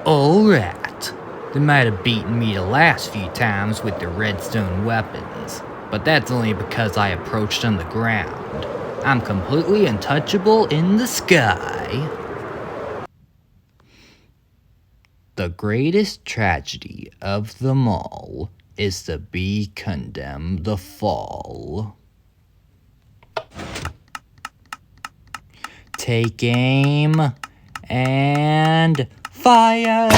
Alright. They might have beaten me the last few times with their redstone weapons, but that's only because I approached on the ground. I'm completely untouchable in the sky. The greatest tragedy of them all is to be condemned to fall. Take aim and fire!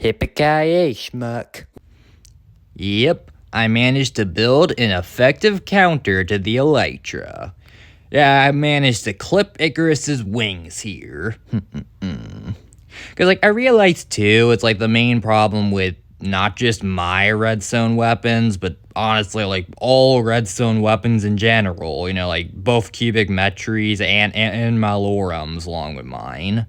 Yippee-ki-yay, schmuck. Yep, I managed to build an effective counter to the Elytra. Yeah, I managed to clip Icarus's wings here. Because, I realized, too, it's, the main problem with not just my redstone weapons, but honestly, all redstone weapons in general. Both cubic metries and malorums along with mine.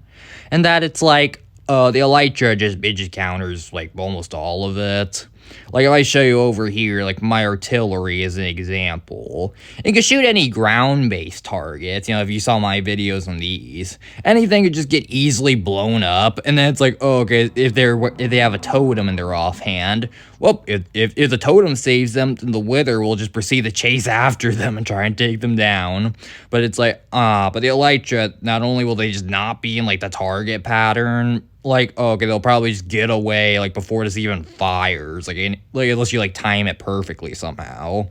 And that it's, the Elytra just counters, almost all of it. If I show you over here, my artillery as an example, it can shoot any ground-based targets, if you saw my videos on these. Anything could just get easily blown up, and then it's okay, if they have a totem in their offhand, well, if the totem saves them, then the Wither will just proceed to chase after them and try and take them down. But it's but the Elytra, not only will they just not be in, the target pattern, okay, they'll probably just get away, before this even fires, unless you, time it perfectly somehow.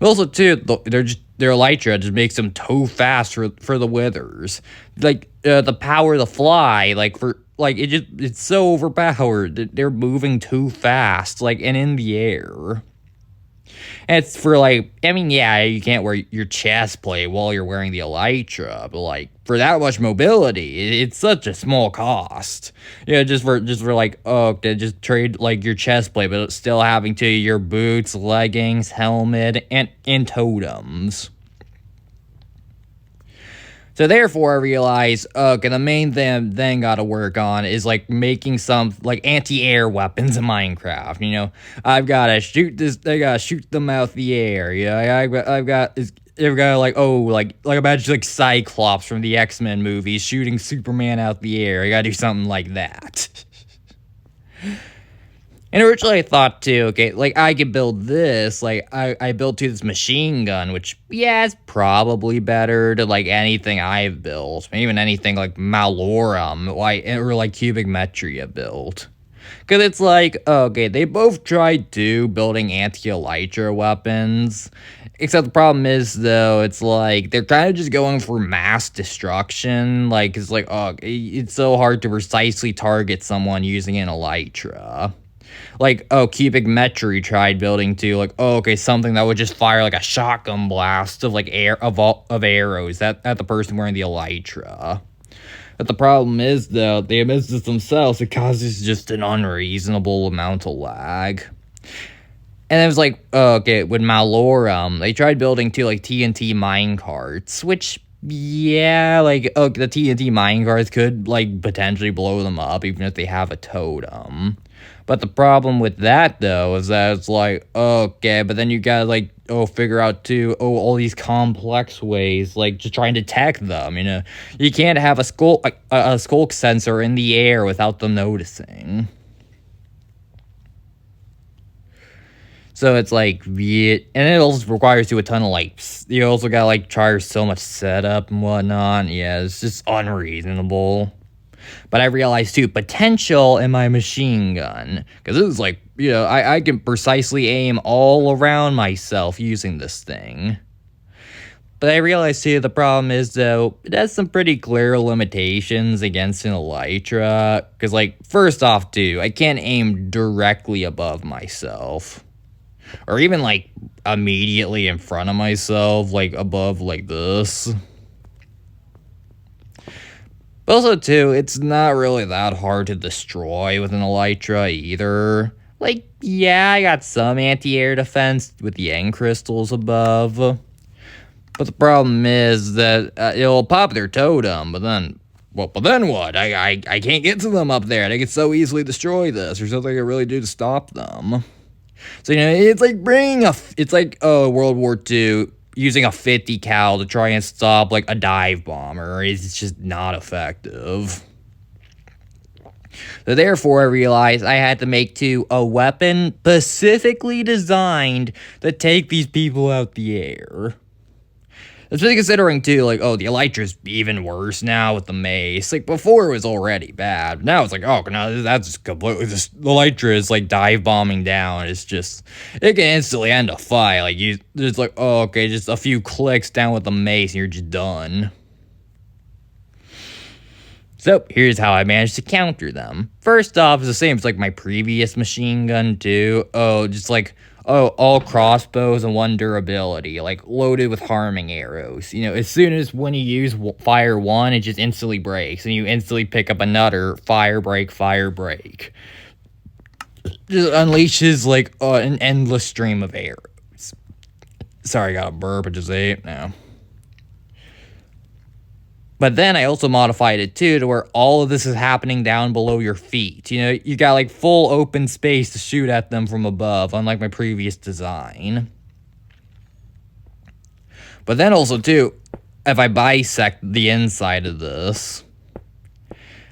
But also, too, their Elytra just makes them too fast for the Withers. The power to fly, it's so overpowered. They're moving too fast, and in the air. And it's for, yeah, you can't wear your chest plate while you're wearing the Elytra, but, for that much mobility, it's such a small cost. Just for to just trade, your chest plate, but still having to your boots, leggings, helmet, and totems. So therefore, I realized, okay, the main thing gotta work on is, making some, anti-air weapons in Minecraft, I've gotta shoot them out the air, I've got imagine, Cyclops from the X-Men movies shooting Superman out the air. I gotta do something like that. And originally I thought, too, okay, I could build this, I built, too, this machine gun, which, yeah, it's probably better to, anything I've built, even anything, Malorum, or, Cubic Metria built. Because it's okay, they both tried, too, building anti-Elytra weapons, except the problem is, though, it's they're kind of just going for mass destruction, it's it's so hard to precisely target someone using an Elytra. Cubic Metry tried building too, okay, something that would just fire a shotgun blast of arrows at the person wearing the Elytra. But the problem is, though, the emitters themselves, it causes just an unreasonable amount of lag. And it was okay, with Malorum, they tried building too, TNT minecarts, which, yeah, the TNT minecarts could, potentially blow them up, even if they have a totem. But the problem with that, though, is that it's okay, but then you gotta, figure out, too, all these complex ways, just trying to detect them, You can't have a skulk sensor in the air without them noticing. So it's yeah, and it also requires you a ton of you also gotta try so much setup and whatnot. Yeah, it's just unreasonable. But I realized too, potential in my machine gun, because this is I can precisely aim all around myself using this thing. But I realized too, the problem is, though, it has some pretty clear limitations against an Elytra, because first off too, I can't aim directly above myself. Or even, immediately in front of myself, above, this. But also, too, it's not really that hard to destroy with an Elytra, either. Yeah, I got some anti-air defense with the end crystals above. But the problem is that it'll pop their totem, but then Well, but then what? I can't get to them up there. They could so easily destroy this. There's nothing I can really do to stop them. So, it's like it's like World War II using a 50 cal to try and stop like a dive bomber. It's just not effective. So therefore, I realized I had to make a weapon specifically designed to take these people out the air. Especially considering, too, like, the Elytra's even worse now with the mace. Like, before it was already bad. Now it's like, no, that's just completely the Elytra is, like, dive bombing down. It's just, it can instantly end a fight. Like, just like, okay, just a few clicks down with the mace and you're just done. So, here's how I managed to counter them. First off, it's the same as, like, my previous machine gun, too. All crossbows and 1 durability, like, loaded with harming arrows. As soon as when you use fire 1, it just instantly breaks, and you instantly pick up another fire break. Just unleashes, like, an endless stream of arrows. Sorry, I got a burp, I just ate now. But then I also modified it, too, to where all of this is happening down below your feet. You got, like, full open space to shoot at them from above, unlike my previous design. But then also, too, if I bisect the inside of this,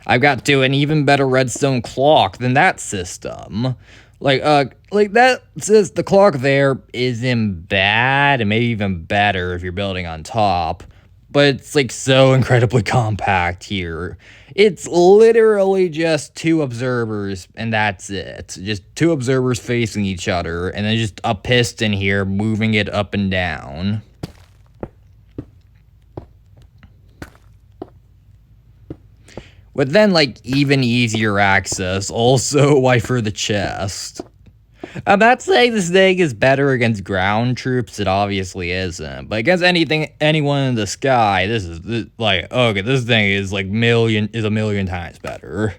I've got, an even better redstone clock than that system. That says the clock there isn't bad, and maybe even better if you're building on top. But it's, like, so incredibly compact here. It's literally just 2 observers, and that's it. Just 2 observers facing each other, and then just a piston here moving it up and down. But then, like, even easier access, also why for the chest. I'm not saying this thing is better against ground troops, it obviously isn't. But against anyone in the sky, this thing is like a million times better.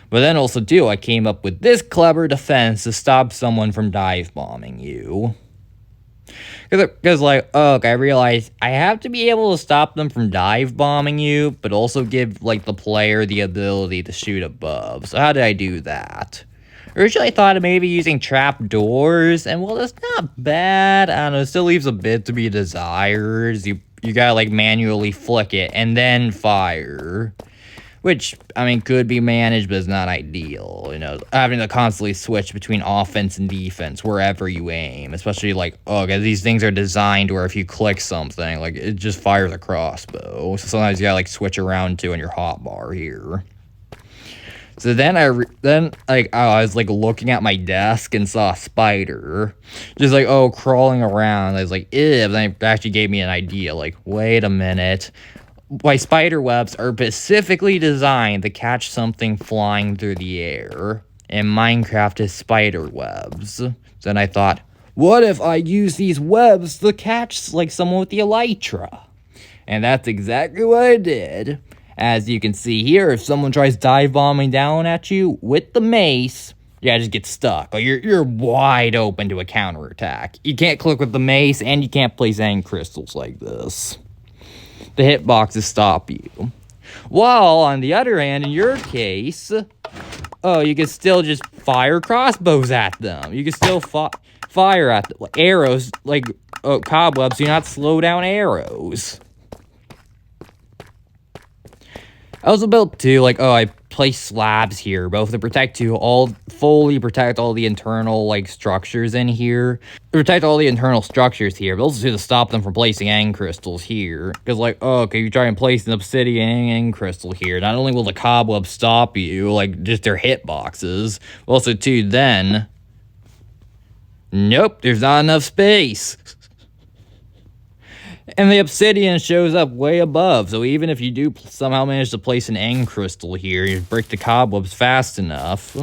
But then also, too, I came up with this clever defense to stop someone from dive bombing you. Because, I realized I have to be able to stop them from dive bombing you, but also give, like, the player the ability to shoot above. So how did I do that? Originally, I thought of maybe using trap doors, and well, that's not bad. I don't know, it still leaves a bit to be desired. You gotta, like, manually flick it and then fire. Which, I mean, could be managed, but it's not ideal. Having to constantly switch between offense and defense wherever you aim. Especially, these things are designed where if you click something, like, it just fires a crossbow. So sometimes you gotta, like, switch around to on your hotbar here. So then I was, like, looking at my desk and saw a spider. Just, like, crawling around. I was like, ew. But then it actually gave me an idea. Like, wait a minute. Why spider webs are specifically designed to catch something flying through the air. And Minecraft is spider webs. Then I thought, what if I use these webs to catch, like, someone with the Elytra? And that's exactly what I did. As you can see here, if someone tries dive bombing down at you with the mace, just get stuck. Like, you're wide open to a counterattack. You can't click with the mace, and you can't place any crystals like this. The hitboxes stop you. While, on the other hand, in your case, you can still just fire crossbows at them. You can still fire at them. Arrows, cobwebs do not slow down arrows. I also built, too, I placed slabs here, both to fully protect all the internal, structures in here. Protect all the internal structures here, but also to stop them from placing end crystals here. Because, you try and place an obsidian end crystal here, not only will the cobweb stop you, just their hitboxes, but also, too, then, nope, there's not enough space. And the obsidian shows up way above, so even if you do somehow manage to place an end crystal here, you break the cobwebs fast enough,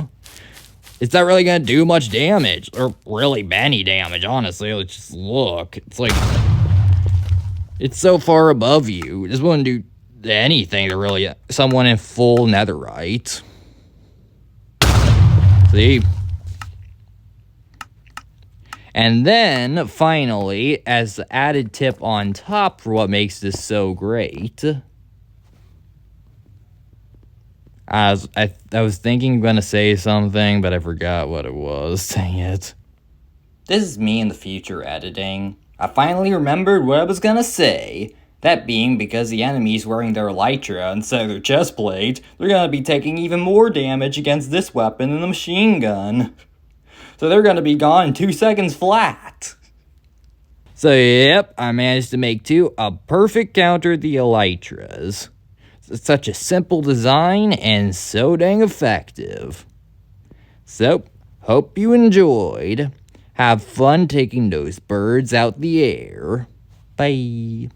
it's not really going to do much damage, or really any damage, honestly. Let's just look. It's so far above you, it just wouldn't do anything to really someone in full netherite. See? And then, finally, as the added tip on top for what makes this so great, I was thinking I'm gonna say something, but I forgot what it was. Dang it. This is me in the future editing. I finally remembered what I was gonna say. That being because the enemy's wearing their Elytra instead of their chest plate, they're gonna be taking even more damage against this weapon than the machine gun. So they're gonna be gone in 2 seconds flat. So yep, I managed to make a perfect counter to the Elytras. It's such a simple design and so dang effective. So, hope you enjoyed. Have fun taking those birds out the air. Bye.